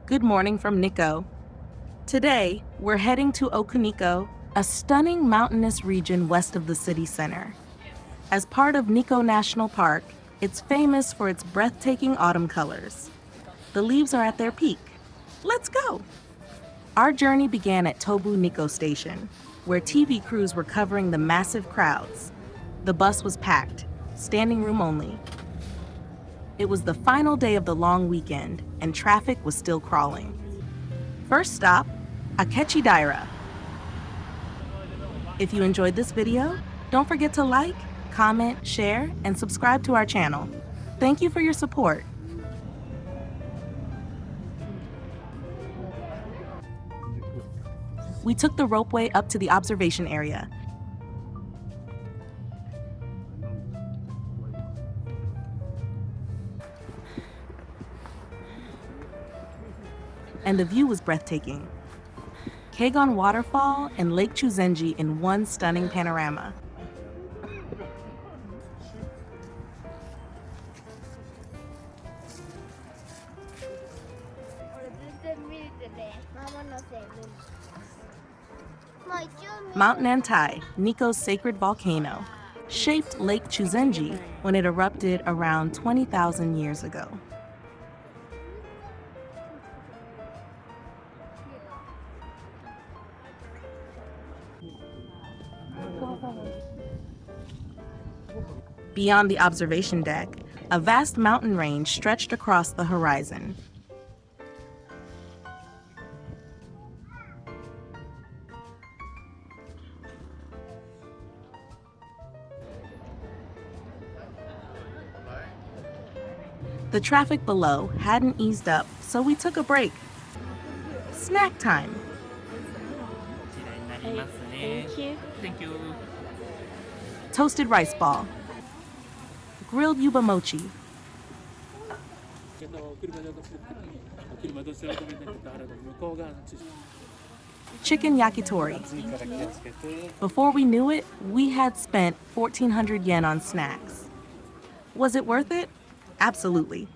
Good morning from Nikko. Today, we're heading to Okunikko, a stunning mountainous region west of the city center. As part of Nikko National Park, it's famous for its breathtaking autumn colors. The leaves are at their peak. Let's go! Our journey began at Tobu Nikko Station, where TV crews were covering the massive crowds. The bus was packed, standing room only. It was the final day of the long weekend, and traffic was still crawling. First stop, Akechidaira. If you enjoyed this video, don't forget to like, comment, share, and subscribe to our channel. Thank you for your support. We took the ropeway up to the observation area. And the view was breathtaking. Kegon Waterfall and Lake Chuzenji in one stunning panorama. Mount Nantai, Nikko's sacred volcano, shaped Lake Chuzenji when it erupted around 20,000 years ago. Beyond the observation deck, a vast mountain range stretched across the horizon. The traffic below hadn't eased up, so we took a break. Snack time. Thank you. Thank you. Toasted rice ball. Grilled yuba mochi. Chicken yakitori. Before we knew it, we had spent 1,400 yen on snacks. Was it worth it? Absolutely.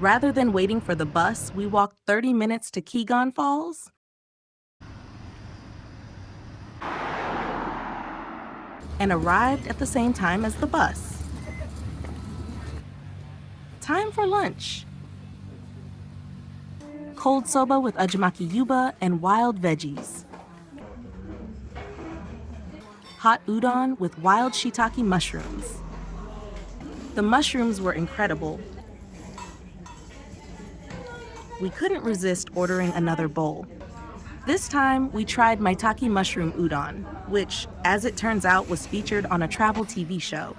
Rather than waiting for the bus, we walked 30 minutes to Kegon Falls. And arrived at the same time as the bus. Time for lunch. Cold soba with ajimaki yuba and wild veggies. Hot udon with wild shiitake mushrooms. The mushrooms were incredible. We couldn't resist ordering another bowl. This time, we tried maitake mushroom udon, which, as it turns out, was featured on a travel TV show.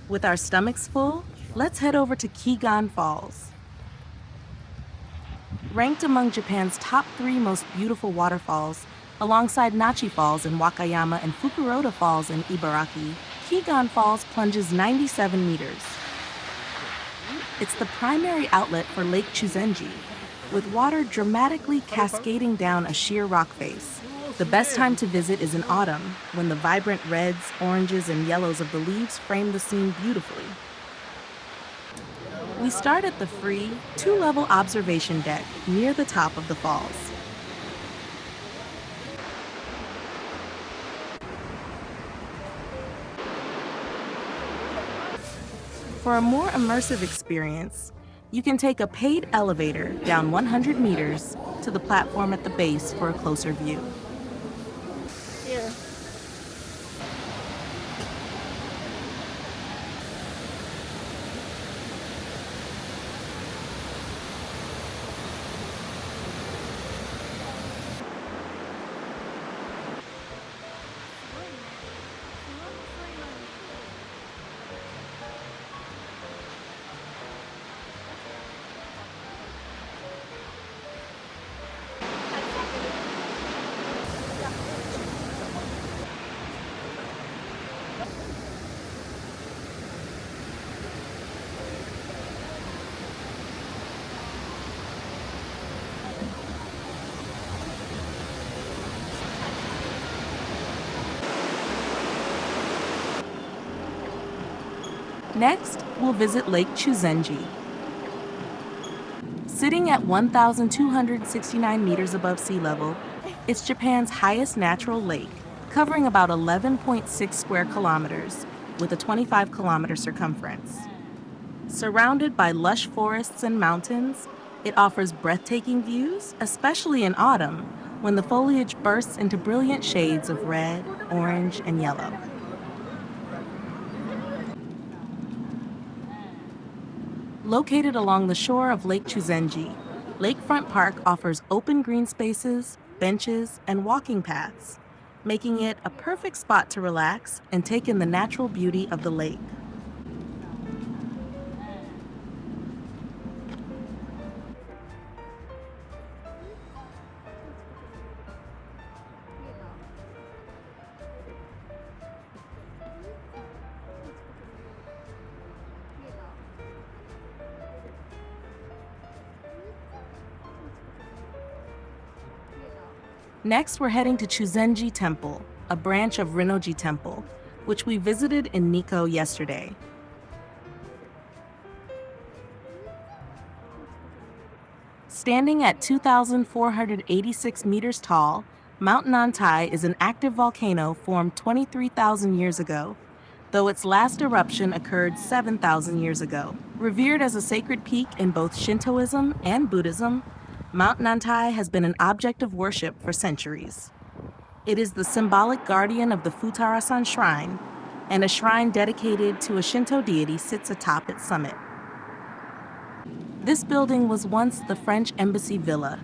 With our stomachs full, let's head over to Kegon Falls. Ranked among Japan's top 3 most beautiful waterfalls, alongside Nachi Falls in Wakayama and Fukuroda Falls in Ibaraki, Kegon Falls plunges 97 meters. It's the primary outlet for Lake Chuzenji, with water dramatically cascading down a sheer rock face. The best time to visit is in autumn, when the vibrant reds, oranges, and yellows of the leaves frame the scene beautifully. We start at the free, 2-level observation deck near the top of the falls. For a more immersive experience, you can take a paid elevator down 100 meters to the platform at the base for a closer view. Yeah. Next, we'll visit Lake Chuzenji. Sitting at 1,269 meters above sea level, it's Japan's highest natural lake, covering about 11.6 square kilometers with a 25-kilometer circumference. Surrounded by lush forests and mountains, it offers breathtaking views, especially in autumn, when the foliage bursts into brilliant shades of red, orange, and yellow. Located along the shore of Lake Chuzenji, Lakefront Park offers open green spaces, benches, and walking paths, making it a perfect spot to relax and take in the natural beauty of the lake. Next, we're heading to Chuzenji Temple, a branch of Rinnoji Temple, which we visited in Nikko yesterday. Standing at 2,486 meters tall, Mount Nantai is an active volcano formed 23,000 years ago, though its last eruption occurred 7,000 years ago. Revered as a sacred peak in both Shintoism and Buddhism, Mount Nantai has been an object of worship for centuries. It is the symbolic guardian of the Futarasan Shrine, and a shrine dedicated to a Shinto deity sits atop its summit. This building was once the French Embassy Villa,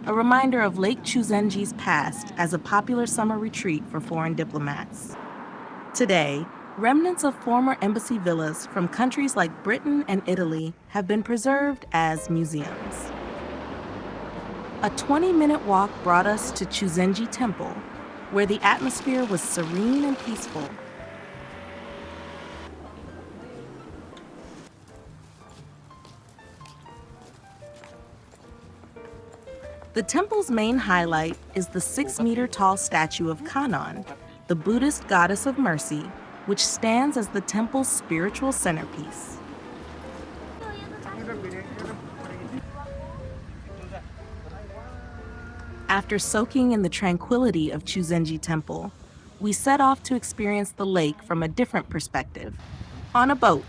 a reminder of Lake Chuzenji's past as a popular summer retreat for foreign diplomats. Today, remnants of former embassy villas from countries like Britain and Italy have been preserved as museums. A 20-minute walk brought us to Chuzenji Temple, where the atmosphere was serene and peaceful. The temple's main highlight is the 6-meter-tall statue of Kannon, the Buddhist goddess of mercy, which stands as the temple's spiritual centerpiece. After soaking in the tranquility of Chuzenji Temple, we set off to experience the lake from a different perspective, on a boat.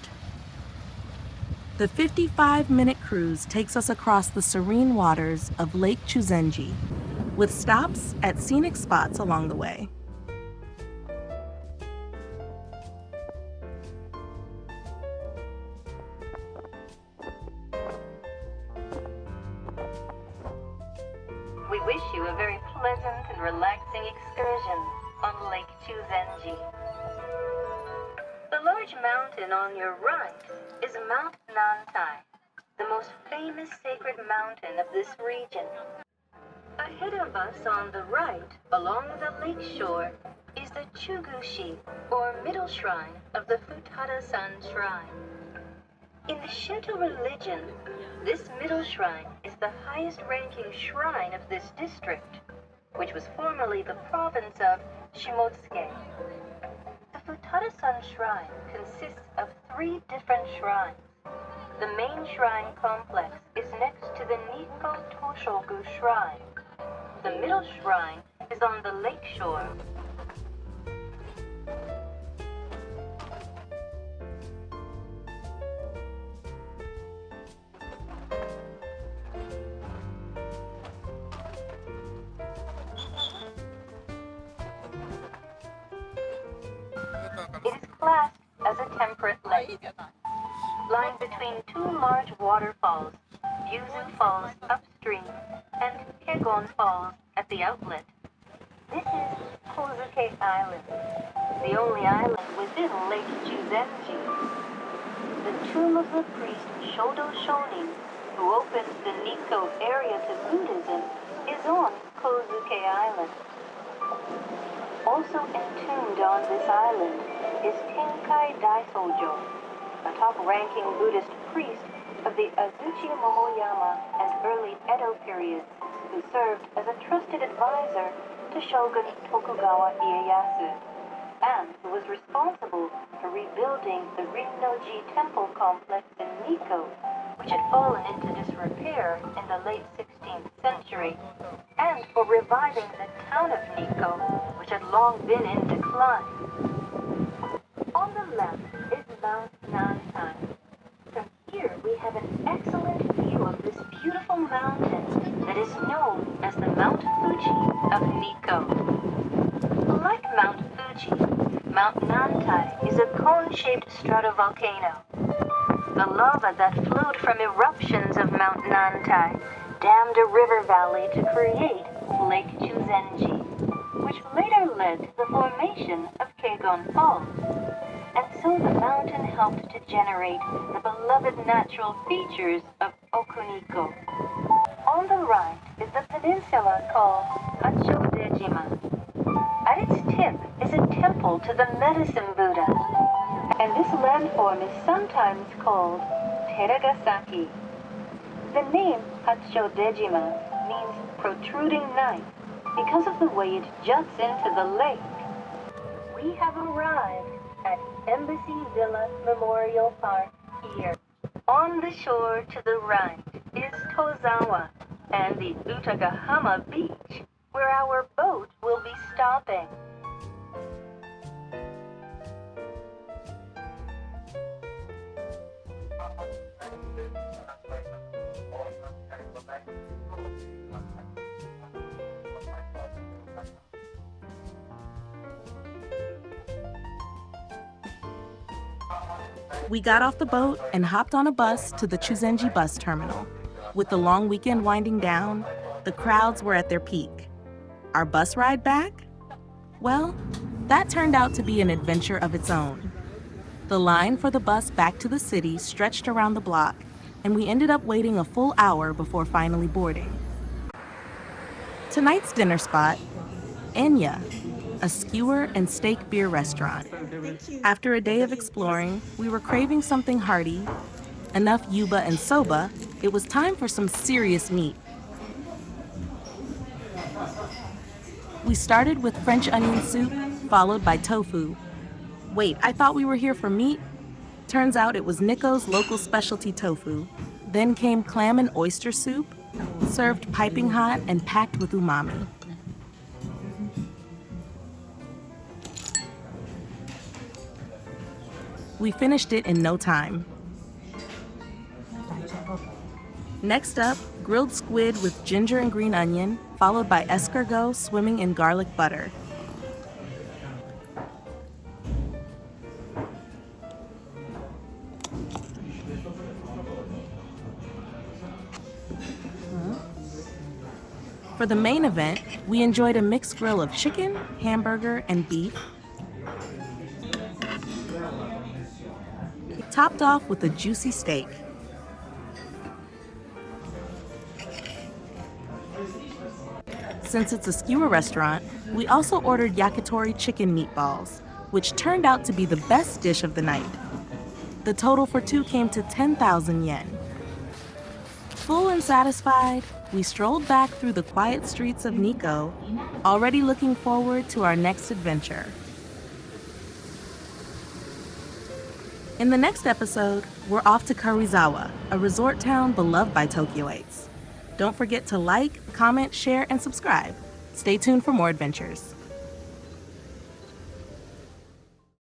The 55-minute cruise takes us across the serene waters of Lake Chuzenji, with stops at scenic spots along the way. We wish you a very pleasant and relaxing excursion on Lake Chuzenji. The large mountain on your right is Mount Nantai, the most famous sacred mountain of this region. Ahead of us on the right, along the lake shore, is the Chugushi, or middle shrine of the Futada-san Shrine. In the Shinto religion, this middle shrine is the highest-ranking shrine of this district, which was formerly the province of Shimotsuke. The Futada-san Shrine consists of 3 different shrines. The main shrine complex is next to the Nikko Toshogu Shrine. The middle shrine is on the lake shore. It is classed as a temperate lake, lying between 2 large waterfalls, Yuzu Falls upstream and Kegon Falls at the outlet. This is Kozuke Island, the only island within Lake Chuzenji. The tomb of the priest Shodo Shonin, who opened the Nikko area to Buddhism, is on Kozuke Island. Also entombed on this island is Tenkai Daisojo, a top-ranking Buddhist priest of the Azuchi Momoyama and early Edo periods, who served as a trusted advisor to Shogun Tokugawa Ieyasu. and who was responsible for rebuilding the Chuzenji Temple complex in Nikko, which had fallen into disrepair in the late 16th century, and for reviving the town of Nikko, which had long been in decline. On the left is Mount Nantai. From here we have an excellent view of this beautiful mountain that is known as the Mount Fuji of Nikko. Like Mount Fuji, Mount Nantai is a cone-shaped stratovolcano. The lava that flowed from eruptions of Mount Nantai dammed a river valley to create Lake Chuzenji, which later led to the formation of Kegon Falls. And so the mountain helped to generate the beloved natural features of Okunikko. On the right is the peninsula called Akechidaira. At its tip is a temple to the Medicine Buddha, and this landform is sometimes called Teregasaki. The name Akechidaira means protruding knife because of the way it juts into the lake. We have arrived at Embassy Villa Memorial Park here. On the shore to the right is Tozawa and the Utagahama Beach, where our boat will be stopping. We got off the boat and hopped on a bus to the Chuzenji bus terminal. With the long weekend winding down, the crowds were at their peak. Our bus ride back? Well, that turned out to be an adventure of its own. The line for the bus back to the city stretched around the block, and we ended up waiting a full hour before finally boarding. Tonight's dinner spot, Enya, a skewer and steak beer restaurant. After a day of exploring, we were craving something hearty. Enough yuba and soba, it was time for some serious meat. We started with French onion soup, followed by tofu. Wait, I thought we were here for meat? Turns out it was Nikko's local specialty tofu. Then came clam and oyster soup, served piping hot and packed with umami. We finished it in no time. Next up, grilled squid with ginger and green onion, followed by escargot swimming in garlic butter. For the main event, we enjoyed a mixed grill of chicken, hamburger, and beef, topped off with a juicy steak. Since it's a skewer restaurant, we also ordered yakitori chicken meatballs, which turned out to be the best dish of the night. The total for two came to 10,000 yen. Full and satisfied, we strolled back through the quiet streets of Nikko, already looking forward to our next adventure. In the next episode, we're off to Karuizawa, a resort town beloved by Tokyoites. Don't forget to like, comment, share, and subscribe. Stay tuned for more adventures.